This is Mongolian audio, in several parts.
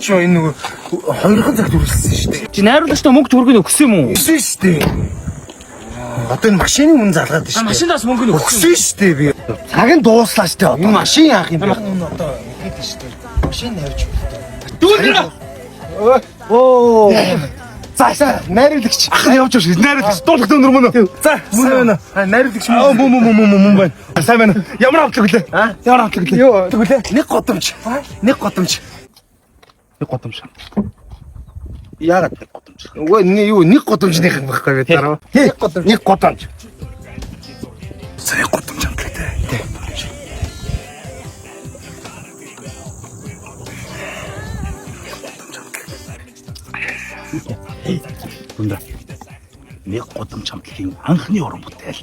Чи энэ нөгөө хоёрхан цагт үргэлжлсэн шүү дээ. Чи найруулагчтай мөнгө төгрөгийг өгсөн юм уу? Өгсөн шүү дээ. Одоо энэ машины мөн залгаад шүү дээ. Машинаас мөнгө өгсөн шүү дээ би. Цаг нь дууслаа шүү дээ. Энэ машин яах юм бэ? Одоо ихэд шүү дээ. Машин навж өгдөө. Дүүл. Оо. За найруулагч Ахаа явж байгаа. Найруулагч дуулах өнөр мөн. За мөн найруулагч Мөн байна. Сайн байна. Ямар автлаг лээ? Ямар автлаг лээ? Йоо тэгвэл нэг годомч. Нэг годомч. Нэг годомш. Яагаад нэг годомш? Үгүй нэг годомжных юм байхгүй дараа. Нэг годомж. За нэг годомж автлаг дээ. Хүндэ. Нэг годомч хамтлагийн анхны уран бүтээл.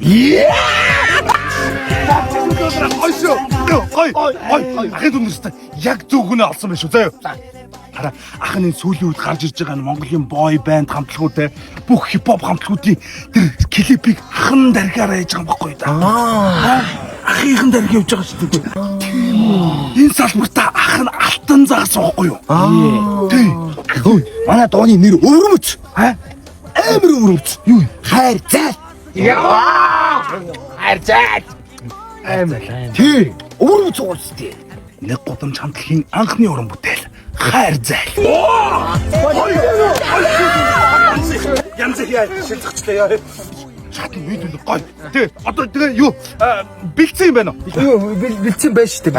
Гой. Ахын дүнстэй яг зөвгөнөө алсан байх шүү заяа. Хараа ахын сүүлийн үед гарч ирж байгаа Монголын бой банд хамтлагуудтай бүх хипхоп хамтлагуудын тэр клипийг ахан даргаараа хийж байгаа юм баггүй да. Ахынхан дарга явж байгаа шүү дээ. Энэ салбартаа ах нь алтан заасан байхгүй юу? Тийм. Манай дооны нэр өвөрмөц. Амар өвөрмөц. Юу? Хайр зай. Яа! Хайр зай. Амар. Тийм. Өвөрмөц уустай. Нэг годомч хамтлагийн анхны уран бүтээл хайр зай. Янз яа шилжчихлээ яа. Шатны видео гой. Тэ одоо тэгээ юу бэлдсэн юм байна уу? Юу бэлдсэн байж штэ.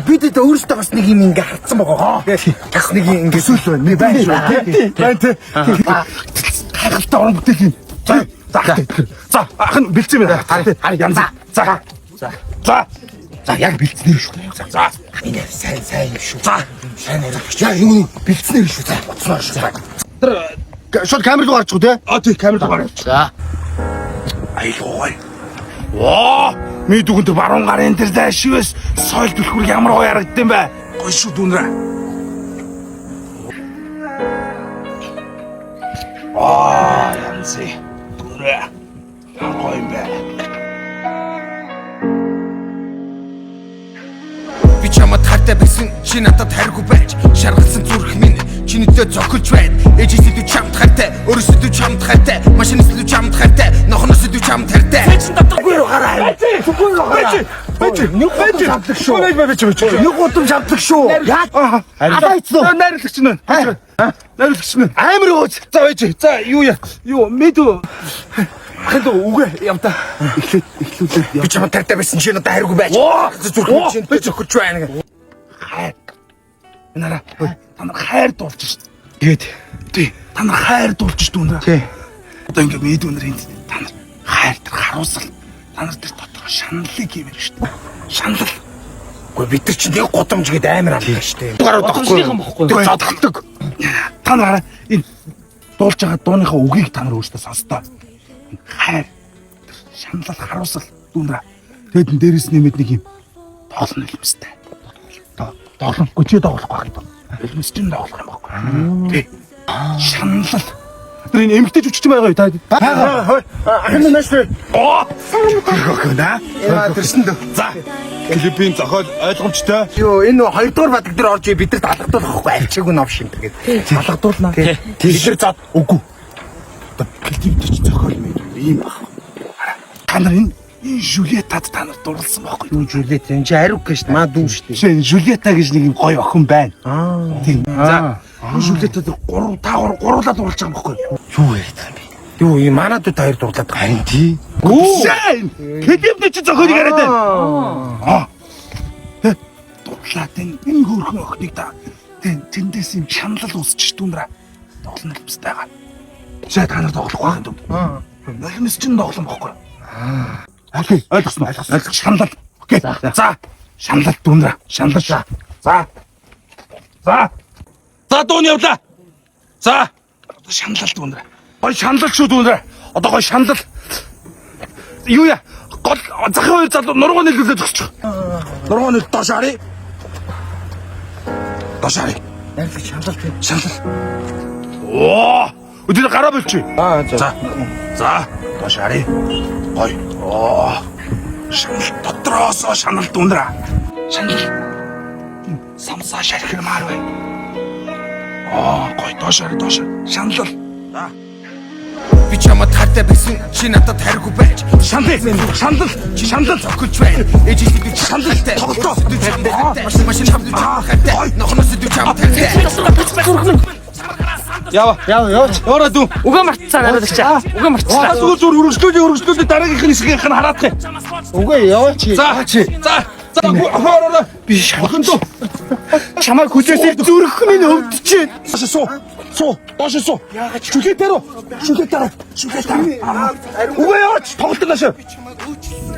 Бидэд өөрөөсөө бас нэг юм ингээ хатсан байгаа. Бас нэг юм ингээ сүл байна. Нэг байна шүү. Байна тэ. Хайртай уран бүтээл юм. За ах нь бэлдсэн юм байна. Хараа янз. За яг бэлдснээр шүү. За. Энэ сайн юм шүү. За. Сайн ярих. Яа юу бэлдснээр шүү. За боцноо шүү. Тэр шууд камер руу гарч уу те? Тий камер руу гарч. За. Айлгой. Воо! Ми дүгэн тэр баруун гарын тэр дэшвэс соёл түлхүүр ямар гоё харагдсан бэ? Гоё шүү дүүнрэ. Янзи. Дүүнрэ. Гоё юм бэ. Би чамд хайртай байсан чи надад хайргүй байж шаргалсан зүрх минь чинийдээ зохиж байна. Ээжээсээ чамд хайртай, өөрөөсөө чамд хайртай, машинээсээ чамд хайртай, нохноосоо чамд хайртай. Фэйчэн татахгүй юу гараа. Зүгээр гараа. Фэйчэн нэг годом шамтлаг шүү. Нэг годом шамтлаг шүү. Яа. Адайцлоо. Найруулагч нь. Найруулагч нь. Амар өөч. За байж. За юу яа. Юу мэдүү. Ахын дөө үгүй явта. Эхлүүлээд. Би чамд хайртай байсан чи надад хайргүй байж. Зүрх чинь зохиж байна. Хайр. Энара. Та нар хайр дуулж шít. Тэгээд тий. Та нар хайр дуулж шít үнэ. Тий. Одоо ингэ мэд үнэр энд та нар хайр тэр харуусал. Та нар тэр дотор шаналлыг юм шít. Шанал. Гэхдээ бид нар чинь нэг годомж гээд амар амлаа штэ. Гарууд тахгүй. Тэр задгалдаг. Та нар энэ дуулж байгаа дууныхаа үгийг та нар өөрсдөө сонстоо. Хайр. Шаналл харуусал дүүнрэ. Тэгэд дээрээс нэмээд нэг юм тоолно хэлмэстэй. Доолохгүй чи доолохгүй юм. Хэлмэс чинь доолох юм байхгүй. Тий. Шаналл. Тэр энэ эмгтэй жүжигч байгаа юу та? Ахын нааш. Гохна. Яа тэрсэн дөө. За. Клипийн зохиол ойлгомжтой. Юу энэ хоёрдугаар бадаг дээр орж бид нар талгадуулахгүй альчаагүй нов шин тэгээд Талгадуулнаа. бид нар зад үгүй. Одоо клипийн зохиол мэд ийм баг. Та нар энэ Жюльетад та нар дурлсан байхгүй юу? Жюльет энэ чи ариук гэж маа дүү штэ. Жишээ нь Жюльета гэж нэг юм гоё охин байна. Тийм. За. Жюльетад гурлаад дурлж байгаа байхгүй юу? Юу яриад байгаа юм бэ? Юу энэ манадад хоёр дурлаад байгаа. Харин тий. Клипний чи зохиолыг яриад байна. Дурлаад энэ хөөрхөн охиныг та тэндээс юм шаналл үсч дүүнрэ. Тоглоно юмстай байгаа. Жаа та нар тоглохгүй байх юм. Нахимс чин тоглоно байхгүй юу? Окей, ойлгосон уу? Ойлгосон. Шаналл. Окей. За. Шаналл дүүнрэ. Шаналл. За. За дуун явлаа. За. Шаналл дүүнрэ. Гой шаналл шүү дүүнрэ. Одоо гой шаналл. Юу яа? Гол захын хоёр залуу нургоо нэлүүлээд зогсчих. Нургоо нэл доош харъя. Доош харъя. Найрлагч шаналл тийм. Шаналл. Оо. Өдөр гараа болчих. За. За. Доош харъя. Гой. Оо. Шаналл дотроосоо шаналл дүүнрэ. Шаналл. Самсаа шархирмаар бай. Гой доошоо. Шаналл. Би чамд хайртай байсан чи надад хайргүй байж Шаналл. зохиж байна. Ээжээс би шаналтай. Тоглоо. Машин хамт хайртай. Нохноос би чамд хайртай. Ява. Яваа дүү. Уга мартцаа надад чаа. Уга мартцаа. Зүгээр өргөжлүүлээ дараагийнх нь хэсгийнх нь хараадах юм. Үгүй яваач. За хоороо би шалхан дөө. Чамайг хүлээсээр зүрх минь өвдөж байна. Доош суу. Шүлээ дээр. Үгүй яваач тоглолт нааш.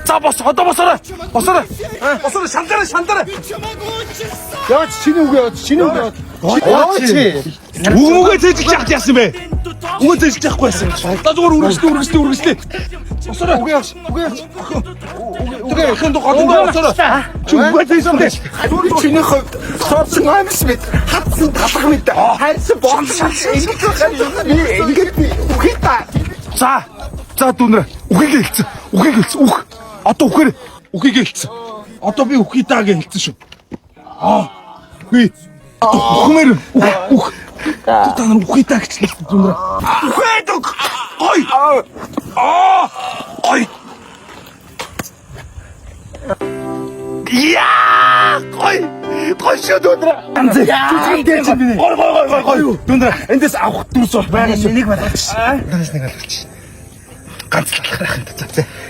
За одоо босороо. Босороо шандараа. Яваач шинэ үг яваач. Яваач. Үгүйгээ зэжих яах яасан бэ? Үгүй зэжих яахгүй байсан. За зүгээр үргэлжлээ. Босороо. Үгүй яваач. Тэгээ хэн дохоод босороо. Чи үгүй зэжих дээ. Чиний хувьд суудсан амьс мэд хатсан талах мэд хайрсан боолшал ингээд үхий та. За дүүнэ. Үхийгээ хэлсэн. Үх. Одоо үхээр. Үхийгээ хэлсэн. Одоо би үхий таа гэж хэлсэн шүү. Би үхмээр үх. Та нар үхий таа гэж хэлсэн дүүнэ. Үхээд. Гой. Гой. Яа! Гой шүү дүүнэ. Гой. Дүүнэ. Эндээс авах дүүс бол байгаа шүү. Нэг байна. Нэг алгач. Ганц талхах юм та.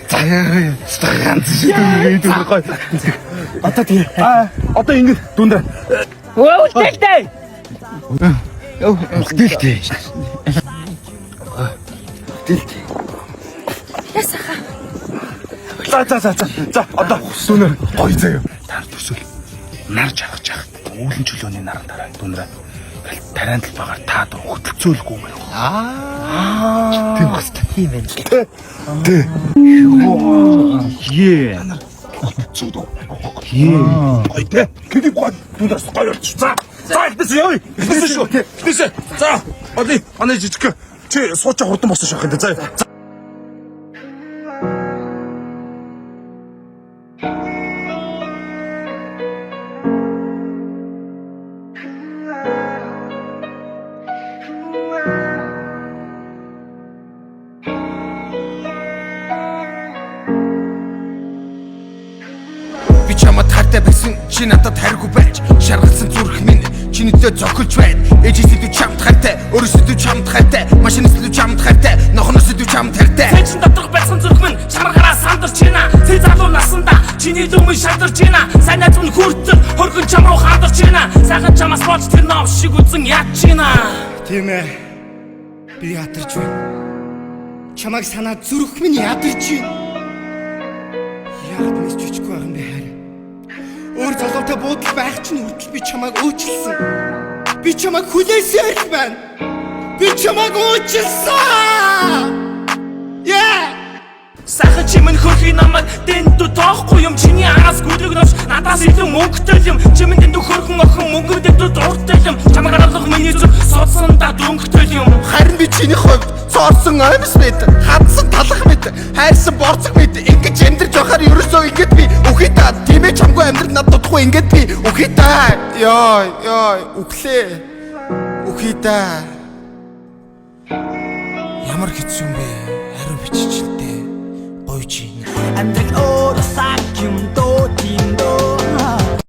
За ганц шүү. Гой. Одоо тийм. Одоо ингэ дүүнэ. Үлдээлтэй. Үлдээлтэй. За одоо дүүнэ. Гой заяа. Та төсөл. Нар жаргаж яах. Үүлэн чөлөөний наран дараа дүүнэ. Тарианд л багаар та дор хөдөлцөөлгүй юм. Тийм баста. Тийм ээ. Тэ. Ее. Гой тэ. Кэди гой дүүнээс гой орч. За эдээс яа. Эдээс шүү. Эдээс. За. Аны жижиг. Чи суучаа хурдан босон шахах юм даа. За. Би чамд хайртай байсан чи надад хайргүй байж шаргалсан зүрх минь чинийдээ зохиж байна. Ээжээс дүү чамд хайртай, өөрөөсөө дүү чамд хайртай, машинаас дүү чамд хайртай, нохноос дүү чамд хайртай. Цэцэн доторх байсан зүрх минь чамаргараа сандарч байна. Цэ залуу насанда чиний дүмэн шалдарч байна. Сайн найз минь хүртэл хөргөн чам руу хандарч байна. Сайхан чамаас болж тэр нов шиг үзэн ядж байна. Тийм ээ. Би ядарч байна. Чамайг санаа зүрх минь ядарч байна. Яагаад нэг жижиг байгаа юм бэ хараа. Өөр залуутай буудал байх чинь хүртэл би чамайг өөчлсөн. Би чамайг хүлээсээр байна. Би чамайг өөчлсөн. Сайхан чимэн хөрхийн намайг дэндүү тоохгүй юм. Чиний араас гүлэг навш надаас илүү мөнгөтэй юм. Чимэн дэндүү хөрхөн охин мөнгө дэндүү дуртай юм. Чамайг харуулах миний зүг содсондаа дөнгөтэй юм. Харин би чиний хувьд цоорсон амьс мэд, хадсан талах мэд, хайрсан борцох мэд ингэж амьдрч байхаар ерөөсөө ингэж би үхий та. Тийм ээ чамгүй амьдрал над дутхгүй ингэж би үхий та. Ёо, үхлээ. Үхий та. Ямар хэцүү юм бэ? Хариу биччихэлтэй. Гоё чи. Амьдрал өөр саг юм доо тийм доо